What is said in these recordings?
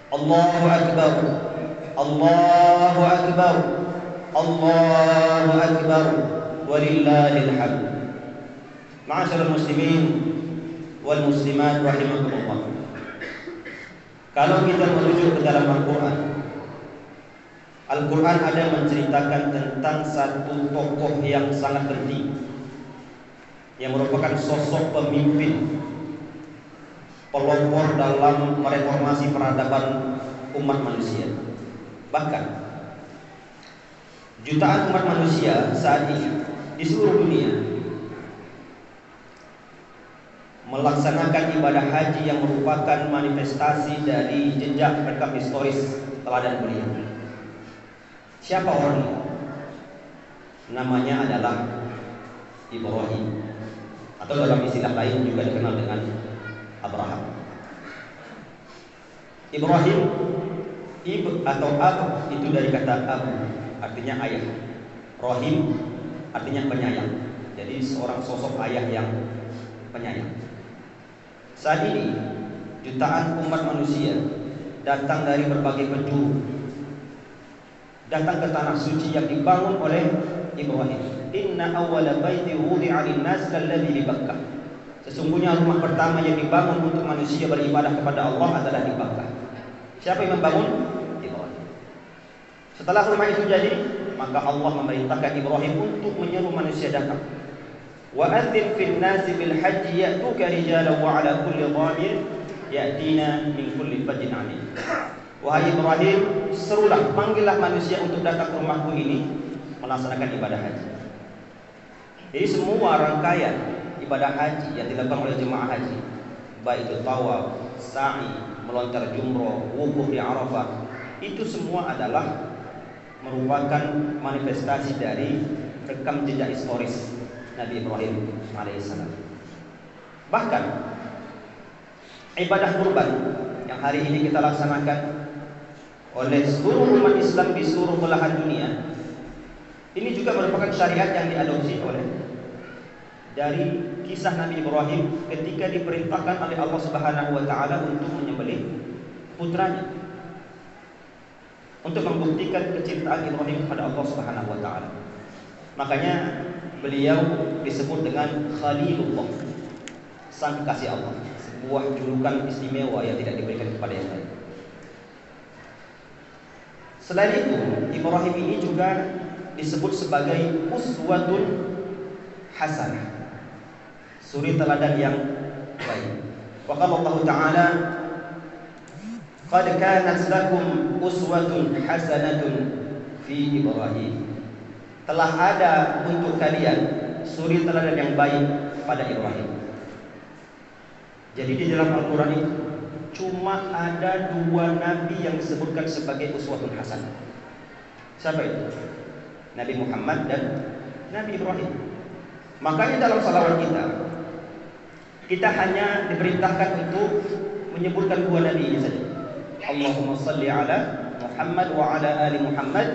Allahu Akbar, Allahu Akbar, Allahu Akbar, walillahil hamd. Ma'asyiral muslimin wal muslimat rahimakumullah. Kalau kita merujuk ke dalam Al-Quran ada menceritakan tentang satu tokoh yang sangat penting, yang merupakan sosok pemimpin pelopor dalam mereformasi peradaban umat manusia. Bahkan jutaan umat manusia saat ini di seluruh dunia melaksanakan ibadah haji yang merupakan manifestasi dari jejak rekam historis teladan beliau. Siapa orang ini? Namanya adalah Ibrahim, atau dalam istilah lain juga dikenal dengan Abraham. Ibrahim atau Ab itu dari kata Abu, artinya ayah. Rahim artinya penyayang. Jadi seorang sosok ayah yang penyayang. Saat ini jutaan umat manusia datang dari berbagai penjuru, datang ke tanah suci yang dibangun oleh Ibrahim. Inna awwala baiti wudi'a lin-nas alladzi bi Bakkah. Sesungguhnya rumah pertama yang dibangun untuk manusia beribadah kepada Allah adalah di Bakkah. Siapa yang membangun? Ibrahim. Setelah rumah itu jadi, maka Allah memerintahkan Ibrahim untuk menyeru manusia datang. Wa adzin fil nasi bil hajji ya'tuka rijalan wa 'ala kulli dhamir ya'tina min kulli fajjin 'amik. Wahai Ibrahim, serulah, panggillah manusia untuk datang ke rumahku ini melaksanakan ibadah haji. Jadi semua rangkaian ibadah haji yang dilakukan oleh jemaah haji, baik itu tawaf, sa'i, melontar jumroh, wukuf di Arafah, itu semua adalah merupakan manifestasi dari rekam jejak historis Nabi Ibrahim alaihissalam. Bahkan ibadah kurban yang hari ini kita laksanakan oleh seluruh umat Islam di seluruh belahan dunia, ini juga merupakan syariat yang diadopsi dari kisah Nabi Ibrahim ketika diperintahkan oleh Allah Subhanahu wa taala untuk menyembelih putranya, untuk membuktikan kecintaan Ibrahim kepada Allah Subhanahu wa taala. Makanya beliau disebut dengan Khalilullah, sang kekasih Allah, sebuah julukan istimewa yang tidak diberikan kepada yang lain. Selain itu, Ibrahim ini juga disebut sebagai uswatun hasanah, suri teladan yang baik. Wa qala Allah Ta'ala, qad kanat lakum uswatun hasanatun fi Ibrahim. Telah ada untuk kalian suri teladan yang baik pada Ibrahim. Jadi di dalam Al-Quran itu cuma ada 2 nabi yang disebutkan sebagai uswatun hasanah. Siapa itu? Nabi Muhammad dan Nabi Ibrahim. Makanya dalam salawat kita hanya diperintahkan untuk menyebutkan 2 nabi ini saja. Allahumma salli ala Muhammad wa ala ali Muhammad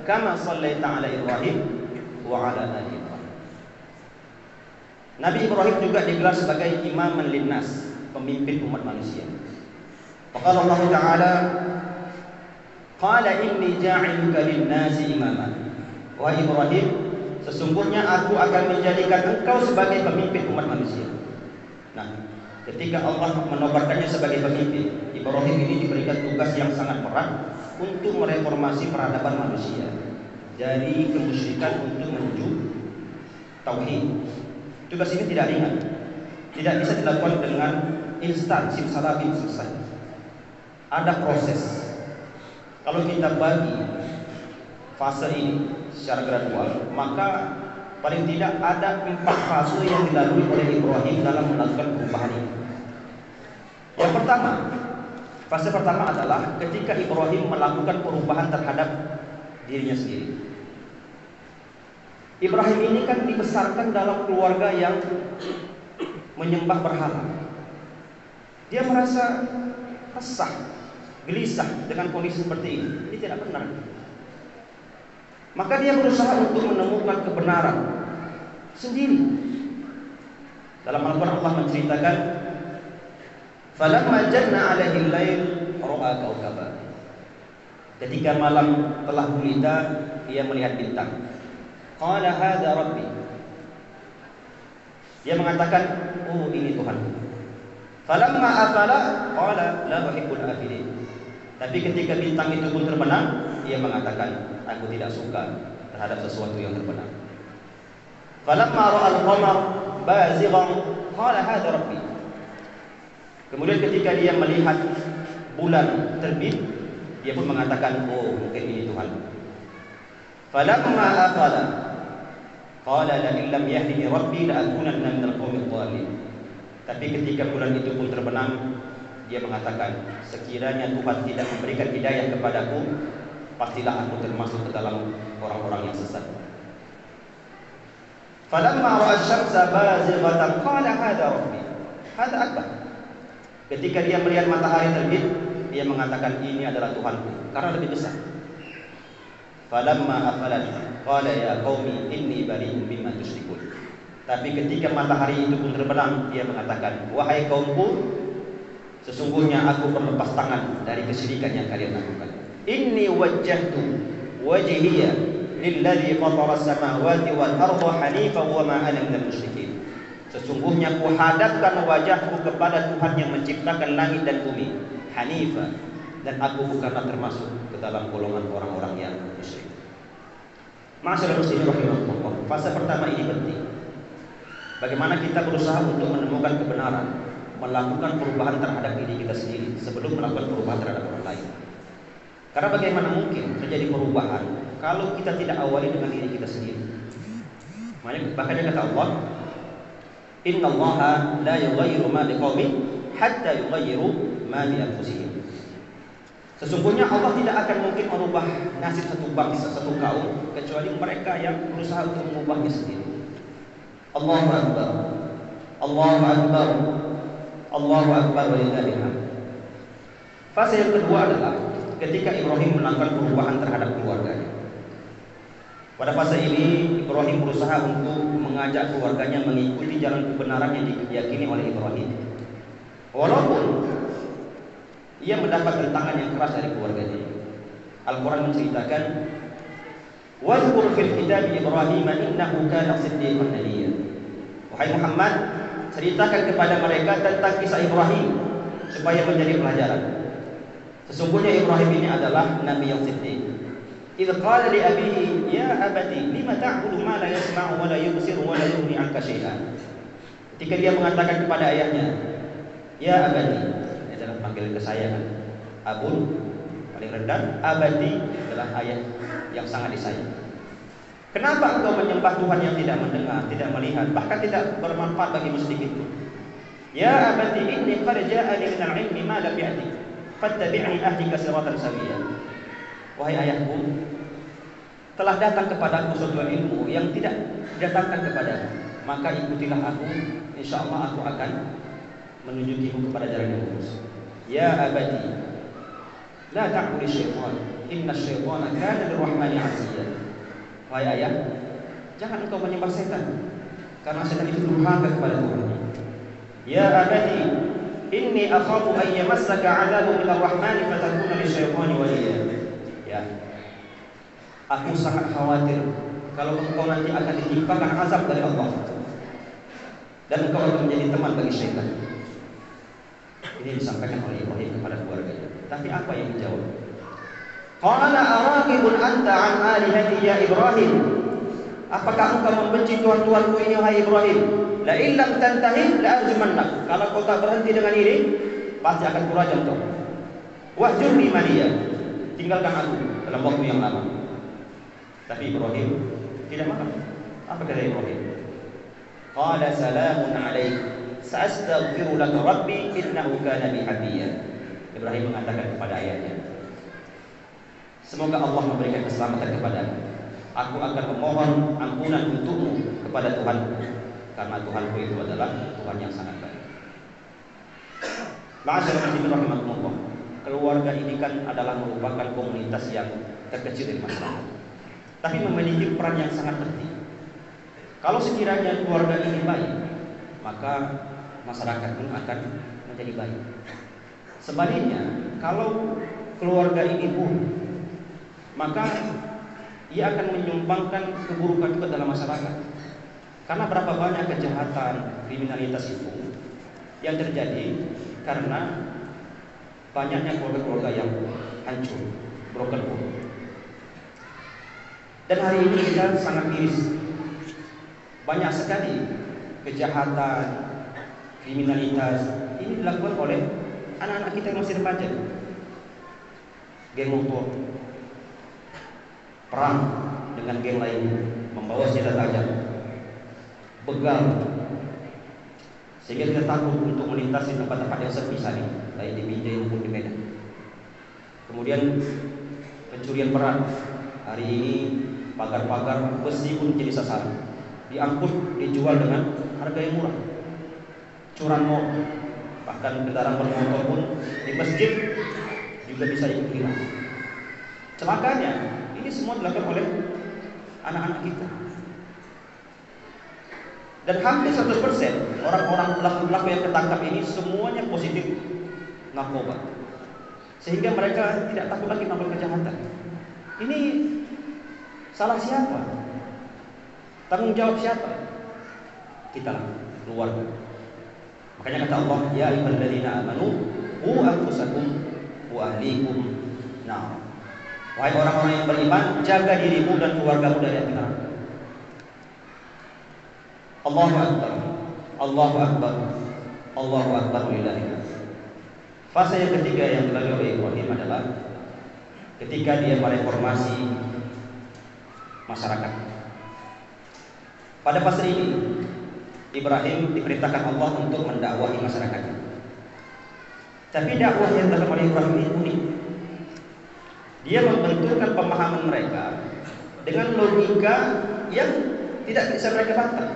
kama sallaita ala Ibrahim wa ala ali Ibrahim. Nabi Ibrahim juga digelar sebagai imaman linnas, pemimpin umat manusia. Qala Allah Ta'ala, qala inni ja'iluka lin-nasi imama. Wahai Ibrahim, sesungguhnya aku akan menjadikan engkau sebagai pemimpin umat manusia. Nah, ketika Allah menobatkannya sebagai pemimpin, Ibrahim ini diberikan tugas yang sangat berat untuk mereformasi peradaban manusia dari kemusyrikan untuk menuju tauhid. Tugas ini tidak ringan, tidak bisa dilakukan dengan instan, simsalabim selesai. Ada proses. Kalau kita bagi fase ini secara gradual, maka paling tidak ada 4 fase yang dilalui oleh Ibrahim dalam melakukan perubahan ini. Yang pertama, fase pertama adalah ketika Ibrahim melakukan perubahan terhadap dirinya sendiri. Ibrahim ini kan dibesarkan dalam keluarga yang menyembah berhala. Dia merasa resah, gelisah dengan kondisi seperti ini. Ini tidak benar. Maka dia berusaha untuk menemukan kebenaran sendiri. Dalam Al-Quran Allah menceritakan, falamma janna alaihi al-lail ra'a kaukaba. Ketika malam telah gulita, dia melihat bintang. Qala hadza rabbi. Dia mengatakan, oh ini Tuhanku. Falamma afala qala la uhibbul afilin. Tapi ketika bintang itu pun terbenam, dia mengatakan, aku tidak suka terhadap sesuatu yang terbenam. Falamma ra'a al-qamar bazighan qala hadza rabbi. Kemudian ketika dia melihat bulan terbit, dia pun mengatakan, oh mungkin ini Tuhan. Falamma afala qala la in lam yahdini rabbi la akunanna minal qaumidh dhalin. Tapi ketika bulan itu pun terbenam, dia mengatakan, sekiranya Tuhan tidak memberikan hidayah kepadaku, pastilah aku termasuk ke dalam orang-orang yang sesat. Falamma ra'a asy-syamsa bazighatan qala hadza rabbi. Hadza akbar. Ketika dia melihat matahari terbit, dia mengatakan ini adalah Tuhanku karena lebih besar. Falamma afalat qala ya qaumi inni bari'un mimma tusyrikun. Tapi ketika matahari itu pun terbenam, dia mengatakan, wahai kaumku, sesungguhnya aku berlepas tangan dari kesyirikan yang kalian lakukan. Inni wajjahtu wajhiya lilladzi fatara as-samawati wal arda hanifan wa ma ana minal musyrikin. Sesungguhnya ku hadapkan wajahku kepada Tuhan yang menciptakan langit dan bumi, Hanifah, dan aku bukanlah termasuk ke dalam golongan orang-orang yang musyrik. Ma'asyiral muslimin rahimakumullah. Fase pertama ini penting. Bagaimana kita berusaha untuk menemukan kebenaran, melakukan perubahan terhadap diri kita sendiri sebelum melakukan perubahan terhadap orang lain. Karena bagaimana mungkin terjadi perubahan kalau kita tidak awali dengan diri kita sendiri? Makanya kata Allah, innallaha la yughayyiru ma biqaumin hatta yughayyiru ma bi anfusihim. Sesungguhnya Allah tidak akan mungkin merubah nasib satu bangsa, satu kaum, kecuali mereka yang berusaha untuk mengubahnya sendiri. Allahu Akbar, Allahu Akbar, Allahu Akbar walillahil hamd. Fase yang kedua adalah ketika Ibrahim melakukan perubahan terhadap keluarganya. Pada fase ini Ibrahim berusaha untuk mengajak keluarganya mengikuti jalan kebenaran yang diyakini oleh Ibrahim. Walaupun ia mendapat tentangan yang keras dari keluarganya. Al-Quran menceritakan, "Wadhkur fil kitab Ibrahim innahu kana siddiqan nabiyya." Wahai Muhammad, ceritakan kepada mereka tentang kisah Ibrahim supaya menjadi pelajaran. Sesungguhnya Ibrahim ini adalah nabi yang siddiq. Idz qala li abihi ya abati lima ta'budu ma la yasma'u wa la yubsiru wa la yughni 'anka syai'an. Ketika dia mengatakan kepada ayahnya, ya abati, ini adalah panggilan kesayangan. Abun paling rendah, abati adalah ayah yang sangat disayang. Kenapa engkau menyembah Tuhan yang tidak mendengar, tidak melihat, bahkan tidak bermanfaat bagimu sedikit pun? Ya abati inni qad ja'ani minal 'ilmi ma lam ya'tik fattabi'ni ahdika siratan sawiyya. Wahai ayahku, telah datang kepadaku suatu ilmu yang tidak didatangkan kepadamu, maka ikutilah aku, insyaallah aku akan menunjukimu kepada jalan yang lurus. Ya abati la ta'budu syaitan inna syaitana kana lirrahmani 'asiyya. Wahai ayah, jangan engkau menyembah setan, karena setan itu durhaka kepada Tuhan. Ya abati inni akhafu an yamassaka 'adzabun minar rahmani fatakuna lisyaitani waliyya. Ya, aku sangat khawatir kalau engkau nanti akan ditimpakan azab dari Allah dan engkau akan menjadi teman bagi syaitan. Ini disampaikan oleh Ibrahim kepada keluarganya. Tapi apa yang dijawab? Qala araqibun anta an alihati ya Ibrahim. Apakah engkau membenci Tuhan-Tuhanku ini wahai Ibrahim? La illam tantahi la arjumannak. Kalau kau tak berhenti dengan ini, pasti akan kurajam kau. Wahjurni maliya. Tinggalkan aku dalam waktu yang lama. Tapi Ibrahim tidak makan. Apa kata Ibrahim? Qala salamun alaik, sa'astaghfiru laka rabbi innahu kana bi hafiyya. Ibrahim mengatakan kepada ayahnya, semoga Allah memberikan keselamatan kepadamu. Aku akan memohon ampunan untukmu kepada Tuhan, karena Tuhanku itu adalah Tuhan yang sangat baik. Ma'asyiral muslimin rahimakumullah. Keluarga ini kan adalah merupakan komunitas yang terkecil dari masyarakat, tapi memiliki peran yang sangat penting. Kalau sekiranya keluarga ini baik, maka masyarakat pun akan menjadi baik. Sebaliknya, kalau keluarga ini buruk, maka ia akan menyumbangkan keburukan juga dalam masyarakat. Karena berapa banyak kejahatan, kriminalitas itu yang terjadi karena banyaknya keluarga-keluarga yang hancur, broken home. Dan hari ini kita sangat miris. Banyak sekali kejahatan, kriminalitas ini dilakukan oleh anak-anak kita yang masih remaja. Geng motor, perang dengan geng lainnya, membawa senjata tajam, begal, sehingga kita takut untuk melintasi tempat-tempat yang sepi tadi, baik di Binjai maupun di Medan. Kemudian pencurian berat. Hari ini pagar-pagar besi pun jadi sasaran, diangkut, dijual dengan harga yang murah. Curanmor, bahkan kendaraan bermotor pun di masjid juga bisa ikut hilang. Celakanya, ini semua dilakukan oleh anak-anak kita. Dan hampir 100% orang-orang pelaku-pelaku yang ketangkap ini semuanya positif narkoba, sehingga mereka tidak takut lagi melakukan kejahatan. Ini salah siapa? Tanggung jawab siapa? Kita lah, keluarga. Makanya kata Allah, ya ayyuhalladzina amanu qu anfusakum wa ahlikum nar. Wahai orang-orang yang beriman, jaga dirimu dan keluargamu dari api neraka. Allahu akbar. Allahu akbar. Allahu akbar lillahi. Fase yang ketiga yang dilalui oleh Ibrahim adalah ketika dia mereformasi masyarakat. Pada fase ini Ibrahim diperintahkan Allah untuk mendakwahi masyarakatnya. Tapi dakwah yang dilakukan oleh Ibrahim ini unik. Dia membenturkan pemahaman mereka dengan logika yang tidak bisa mereka bantah.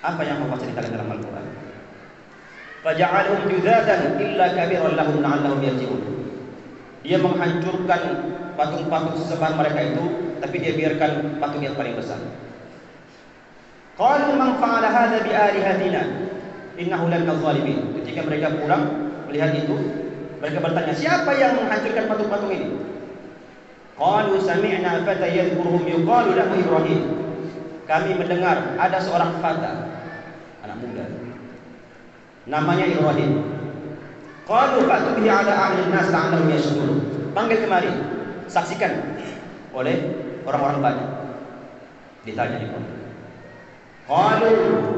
Apa yang Allah ceritakan dalam Al-Quran? Faja'alhum judzadan illa kabiran lahum la'allahum yarji'un. Dia menghancurkan patung-patung sesembahan mereka itu, tapi dia biarkan patung yang paling besar. Qalu man fa'ala hadza bi alihatina innahu laminadh dhalimin. Ketika mereka pulang melihat itu, mereka bertanya, siapa yang menghancurkan patung-patung ini? Qalu sami'na fata yadhkuruhum yuqalu lahu Ibrahim. Kami mendengar ada seorang fata, anak muda, namanya Ibrahim. Qalu fa'tu bihi 'ala a'yunin nas la'allahum yashkurun. Panggil kemari, saksikan oleh orang-orang banyak. Ditanya Ibrahim. Qalu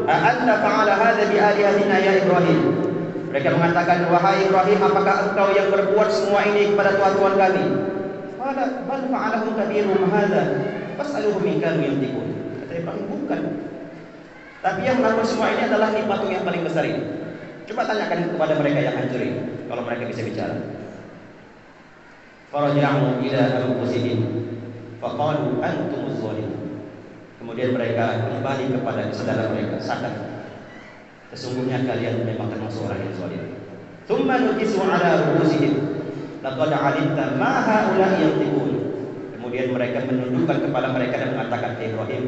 a anta fa'ala hadza bi alihatina ya Ibrahim. Mereka mengatakan, wahai Ibrahim, apakah engkau yang berbuat semua ini kepada tuhan-tuhan kami? Qala bal fa'alahu kabiruhum hadza fas'aluhum in kanu yantiqun. Kata Ibrahim, bukan. Tapi yang melakukan semua ini adalah patung yang paling besar ini. Coba tanyakan kepada mereka yang hancur ini, kalau mereka bisa bicara. Faraja'u ila anfusihim faqalu antumuz zalimun. Kemudian mereka kembali kepada kesadaran mereka, sadar sesungguhnya kalian memang termasuk orang yang zalim. Tsumma nukisu ala ru'usihim laqad 'alimta ma haula'i yantiqun. Kemudian mereka menundukkan kepala mereka dan mengatakan, Ibrahim,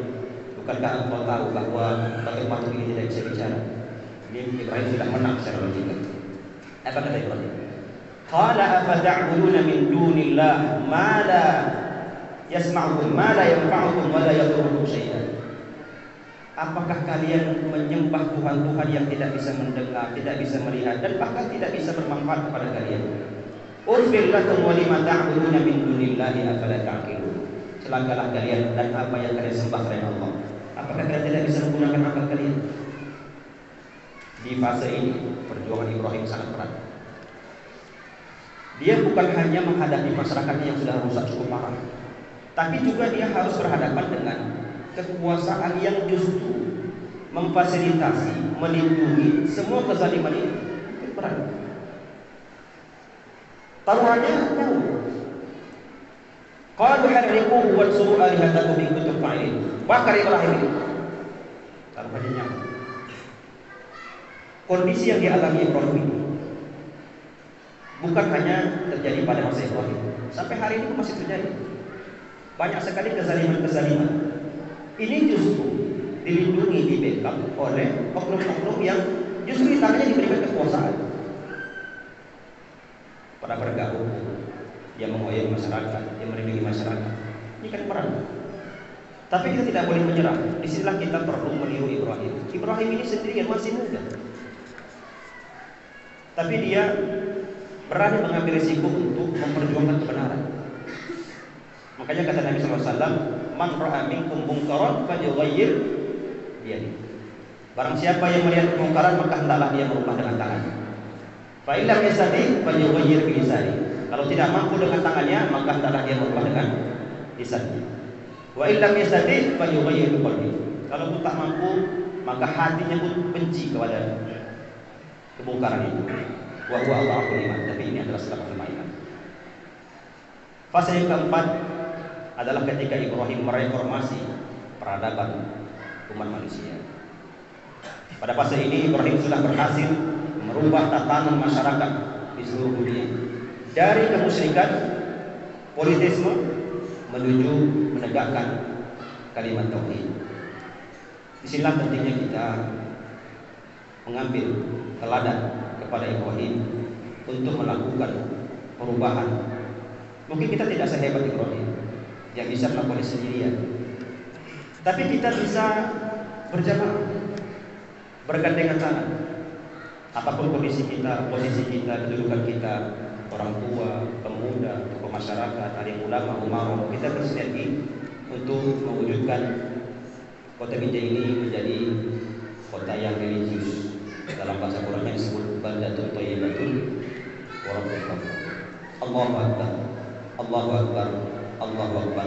bukankah engkau tahu bahwa patung-patung ini tidak bisa bicara? Ini Ibrahim sudah menang secara logika. Apa kata Ibrahim? Qala afata'buduna min dunillah ma la yasma'ukum ma la yanfa'ukum wa la yadurrukum syai'an. Apakah kalian menyembah Tuhan-Tuhan yang tidak bisa mendengar, tidak bisa melihat, dan bahkan tidak bisa bermanfaat kepada kalian? Urfil lakum wa lima ta'buduna min dunillahi afala ta'qilun. Celakalah kalian dan apa yang kalian sembah selain Allah. Apakah kalian tidak bisa menggunakan akal kalian? Di fase ini perjuangan Ibrahim sangat berat. Dia bukan hanya menghadapi masyarakatnya yang sudah rusak cukup parah, tapi juga dia harus berhadapan dengan kekuasaan yang justru memfasilitasi, melindungi semua kezaliman ini. Itu berat. Taruhannya jauh. Qalu harriquhu wansuru alihatakum in kuntum fa'ilin. Bakar Ibrahim ini. Taruhannya nyawa. Kondisi yang dialami Ibrahim ini bukan hanya terjadi pada masa Ibrahim, sampai hari ini masih terjadi. Banyak sekali kezaliman-kezaliman. Ini justru dilindungi, di backup oleh oknum-oknum yang justru di tangannya diberikan kekuasaan. para penegak hukum, dia mengoyomi masyarakat, dia melindungi masyarakat. Ini kan peran. Tapi kita tidak boleh menyerah. Disinilah kita perlu meniru Ibrahim. Ibrahim ini sendirian masih muda, tapi dia berani mengambil risiko untuk memperjuangkan kebenaran. Makanya kata Nabi SAW, man ra'a minkum munkaran falyughayyir biyadihi. Barang siapa yang melihat kemungkaran maka hendaklah dia merubah dengan tangannya. Fa illam yastati falyughayyir bi lisanihi. Kalau tidak mampu dengan tangannya maka hendaklah dia merubah dengan lisannya. Wa illam yastati falyughayyir bi qalbihi. Kalau pun tak mampu maka hatinya pun benci kepada kemungkaran itu. Wa huwa adhaful iman. Tapi ini adalah setengah iman. Fase yang keempat adalah ketika Ibrahim mereformasi peradaban umat manusia. Pada fase ini Ibrahim sudah berhasil merubah tatanan masyarakat di seluruh dunia dari kemusyrikan, politisme menuju menegakkan kalimat tauhid. Disinilah pentingnya kita mengambil teladan kepada Ibrahim untuk melakukan perubahan. Mungkin kita tidak sehebat Ibrahim yang bisa melakukan sendirian, tapi kita bisa berjamaah, bergandengan tangan. Apapun kondisi kita, posisi kita, kedudukan kita, orang tua, pemuda, tokoh masyarakat, ada yang ulama, umarok, kita bersinergi untuk mewujudkan kota Binjai ini menjadi kota yang religius. Dalam bahasa Qurannya disebut baldatun thayyibatun wa rabbul ghafur. Allahu akbar, Allahu akbar, Allahu akbar.